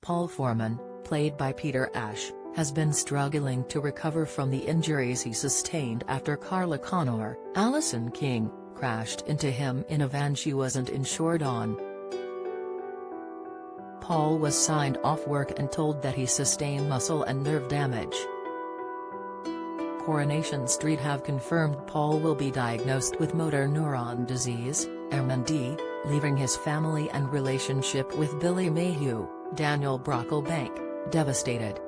Paul Foreman, played by Peter Ash, has been struggling to recover from the injuries he sustained after Carla Connor, Allison King, crashed into him in a van she wasn't insured on. Paul was signed off work and told that he sustained muscle and nerve damage. Coronation Street have confirmed Paul will be diagnosed with motor neuron disease, MND, leaving his family and relationship with Billy Mayhew, Daniel Brocklebank, devastated.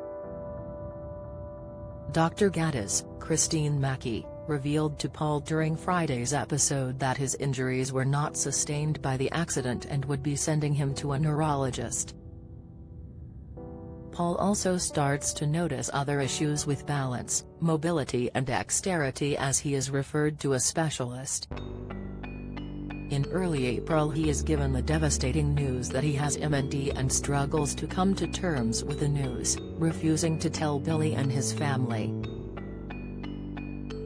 Dr. Gaddis, Christine Mackey, revealed to Paul during Friday's episode that his injuries were not sustained by the accident and would be sending him to a neurologist. Paul also starts to notice other issues with balance, mobility and dexterity as he is referred to a specialist. In early April he is given the devastating news that he has MND and struggles to come to terms with the news, refusing to tell Billy and his family.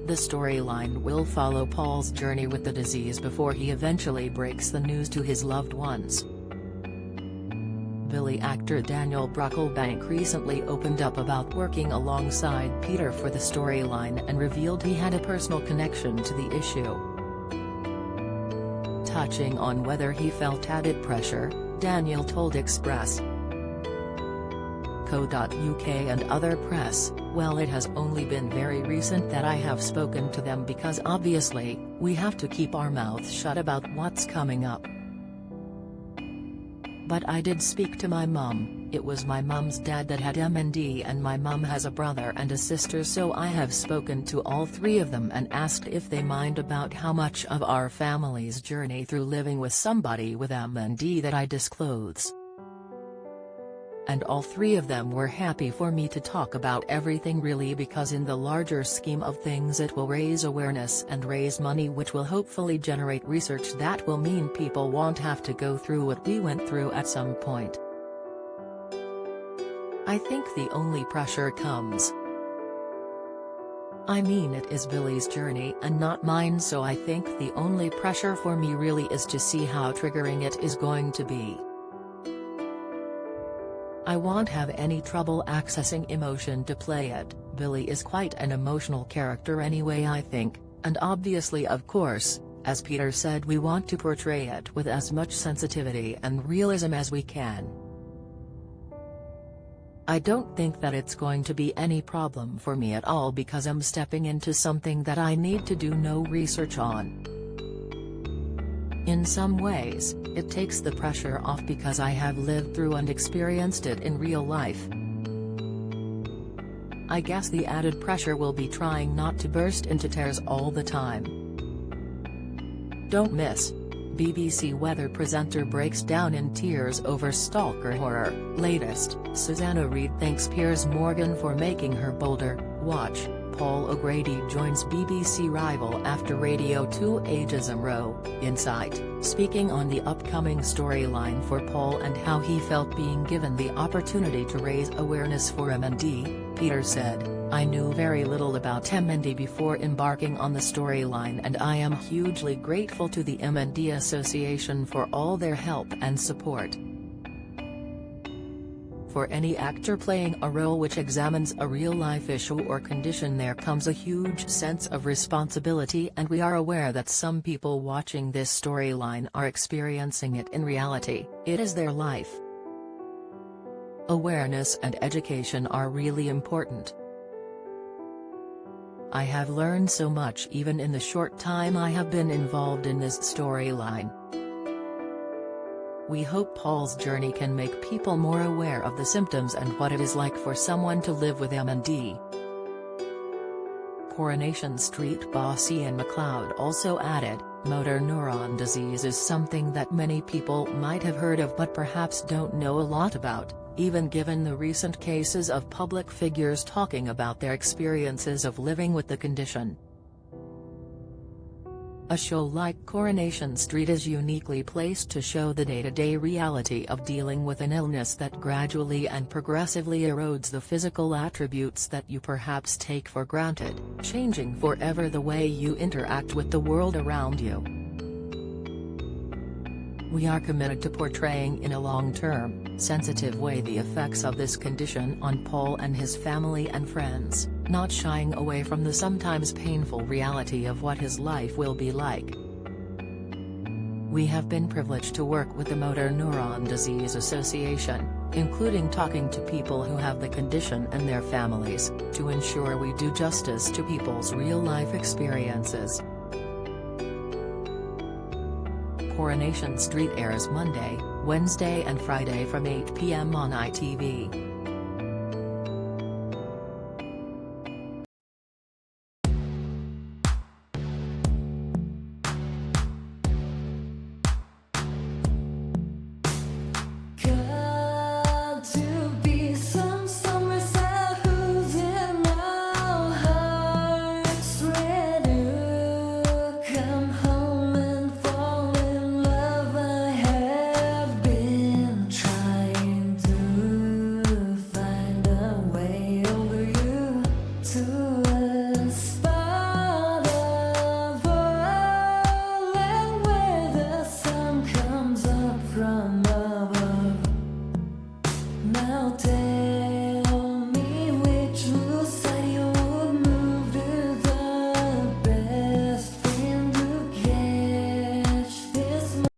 The storyline will follow Paul's journey with the disease before he eventually breaks the news to his loved ones. Billy actor Daniel Brocklebank recently opened up about working alongside Peter for the storyline and revealed he had a personal connection to the issue. Touching on whether he felt added pressure, Daniel told Express.co.uk and other press, "Well, it has only been very recent that I have spoken to them because obviously, we have to keep our mouths shut about what's coming up. But I did speak to my mum. It was my mum's dad that had MND and my mum has a brother and a sister, so I have spoken to all three of them and asked if they mind about how much of our family's journey through living with somebody with MND that I disclose. And all three of them were happy for me to talk about everything really, because in the larger scheme of things it will raise awareness and raise money, which will hopefully generate research that will mean people won't have to go through what we went through at some point. I think the only pressure comes. I mean, it is Billy's journey and not mine, so I think the only pressure for me really is to see how triggering it is going to be. I won't have any trouble accessing emotion to play it. Billy is quite an emotional character anyway, I think, and obviously, of course, as Peter said, we want to portray it with as much sensitivity and realism as we can. I don't think that it's going to be any problem for me at all, because I'm stepping into something that I need to do no research on. In some ways, it takes the pressure off because I have lived through and experienced it in real life. I guess the added pressure will be trying not to burst into tears all the time. Don't miss. BBC weather presenter breaks down in tears over stalker horror. Latest, Susanna Reid thanks Piers Morgan for making her bolder. Watch. Paul O'Grady joins BBC rival after Radio 2 Ageism Row. Insight, speaking on the upcoming storyline for Paul and how he felt being given the opportunity to raise awareness for MND, Peter said, "I knew very little about MND before embarking on the storyline, and I am hugely grateful to the MND Association for all their help and support. For any actor playing a role which examines a real-life issue or condition, there comes a huge sense of responsibility, and we are aware that some people watching this storyline are experiencing it in reality. It is their life. Awareness and education are really important. I have learned so much even in the short time I have been involved in this storyline. We hope Paul's journey can make people more aware of the symptoms and what it is like for someone to live with MND." Coronation Street boss Ian MacLeod also added, "Motor neuron disease is something that many people might have heard of but perhaps don't know a lot about, even given the recent cases of public figures talking about their experiences of living with the condition. A show like Coronation Street is uniquely placed to show the day-to-day reality of dealing with an illness that gradually and progressively erodes the physical attributes that you perhaps take for granted, changing forever the way you interact with the world around you. We are committed to portraying in a long-term, sensitive way the effects of this condition on Paul and his family and friends, not shying away from the sometimes painful reality of what his life will be like. We have been privileged to work with the Motor Neuron Disease Association, including talking to people who have the condition and their families, to ensure we do justice to people's real-life experiences. Coronation Street airs Monday, Wednesday and Friday from 8 p.m. on ITV.